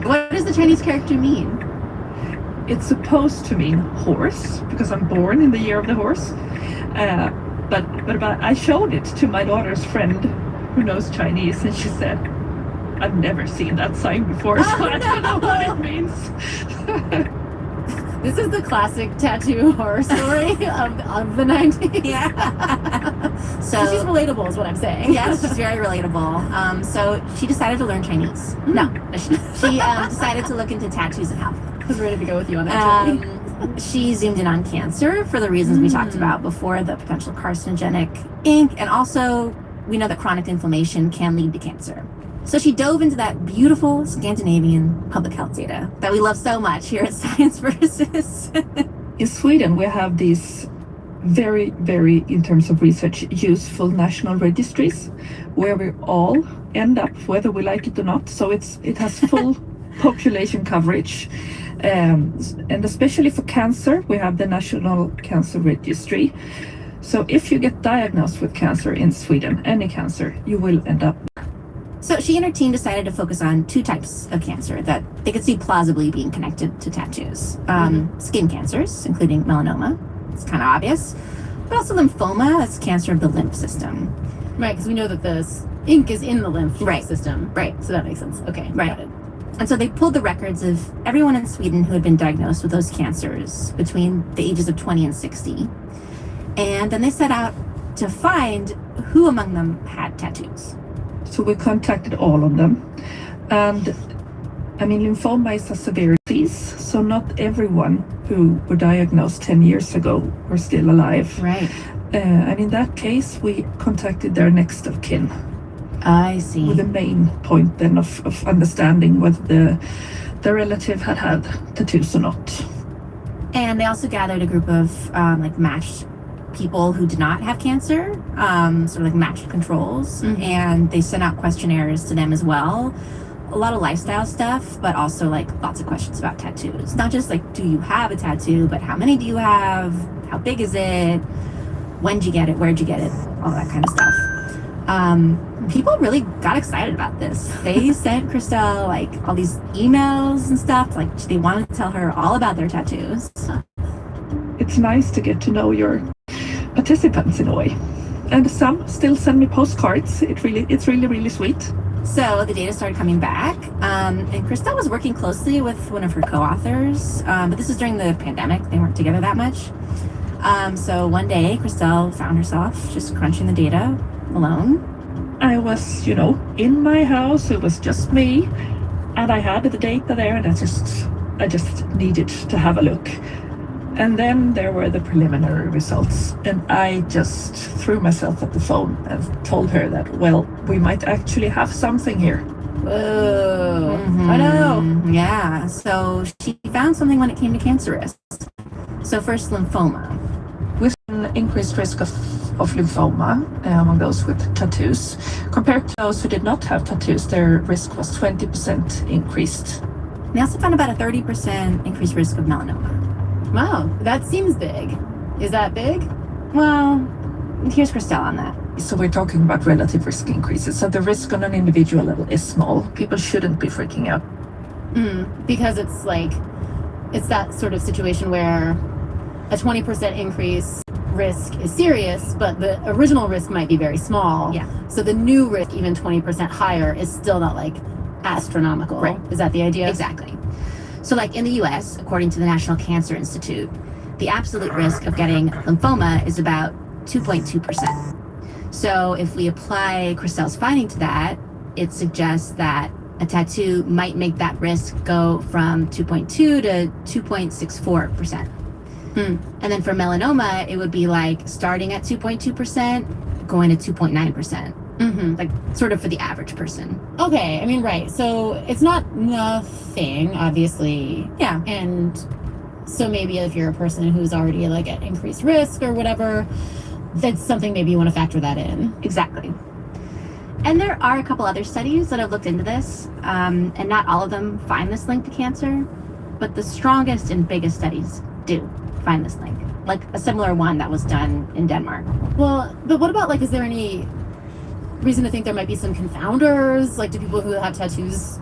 What does the Chinese character mean? It's supposed to mean horse, because I'm born in the year of the horse. But I showed it to my daughter's friend who knows Chinese, and she said, I've never seen that sign before, so I don't know what it means. This is the classic tattoo horror story of the 90s. Yeah. So she's relatable is what I'm saying. Yes, she's very relatable. So she decided to learn Chinese. No, she decided to look into tattoos and health. I was ready to go with you on that journey. She zoomed in on cancer for the reasons we talked about before, the potential carcinogenic ink, and also we know that chronic inflammation can lead to cancer. So she dove into that beautiful Scandinavian public health data that we love so much here at Science Versus. In Sweden, we have these very, very, in terms of research, useful national registries where we all end up, whether we like it or not. So it has full population coverage. And especially for cancer, we have the National Cancer Registry. So if you get diagnosed with cancer in Sweden, any cancer, you will end up. So she and her team decided to focus on two types of cancer that they could see plausibly being connected to tattoos. Skin cancers, including melanoma, it's kind of obvious, but also lymphoma, that's cancer of the lymph system. Right, because we know that the ink is in the lymph system. Right. So that makes sense. Okay, right. Got it. And so they pulled the records of everyone in Sweden who had been diagnosed with those cancers between the ages of 20 and 60. And then they set out to find who among them had tattoos. So we contacted all of them. And I mean, lymphoma is a severe disease, so not everyone who were diagnosed 10 years ago were still alive. Right. And in that case, we contacted their next of kin. I see. With the main point then of understanding whether the relative had tattoos or not. And they also gathered a group of matched people who did not have cancer, sort of like matched controls, and they sent out questionnaires to them as well. A lot of lifestyle stuff, but also like lots of questions about tattoos. Not just like, do you have a tattoo, but how many do you have? How big is it? When'd you get it? Where'd you get it? All that kind of stuff. People really got excited about this. They sent Christelle like all these emails and stuff. Like they wanted to tell her all about their tattoos. It's nice to get to know your participants in a way. And some still send me postcards. It's really, really sweet. So the data started coming back, and Christelle was working closely with one of her co-authors, but this was during the pandemic. They weren't together that much. So one day, Christelle found herself just crunching the data alone. I was, in my house. It was just me, and I had the data there, and I just needed to have a look. And then there were the preliminary results, and I just threw myself at the phone and told her that, well, we might actually have something here. Whoa. I know. Yeah. So she found something when it came to cancer risk. So first, lymphoma. With an increased risk of lymphoma among those with tattoos. Compared to those who did not have tattoos, their risk was 20% increased. They also found about a 30% increased risk of melanoma. Wow, that seems big. Is that big? Well, here's Christelle on that. So we're talking about relative risk increases. So the risk on an individual level is small. People shouldn't be freaking out. Because it's that sort of situation where a 20% increase risk is serious, but the original risk might be very small. Yeah. So the new risk, even 20% higher, is still not like astronomical. Right. Is that the idea? Exactly. So like in the US, according to the National Cancer Institute, the absolute risk of getting lymphoma is about 2.2%. So if we apply Christelle's finding to that, it suggests that a tattoo might make that risk go from 2.2 to 2.64%. And then for melanoma, it would be like starting at 2.2%, going to 2.9%. Like sort of for the average person. Okay, I mean, right. So it's not nothing, obviously. Yeah. And so maybe if you're a person who's already like at increased risk or whatever, that's something maybe you want to factor that in. Exactly. And there are a couple other studies that have looked into this, and not all of them find this link to cancer, but the strongest and biggest studies do find this link. Like a similar one that was done in Denmark. Well, but what about like, is there any reason to think there might be some confounders? Like, do people who have tattoos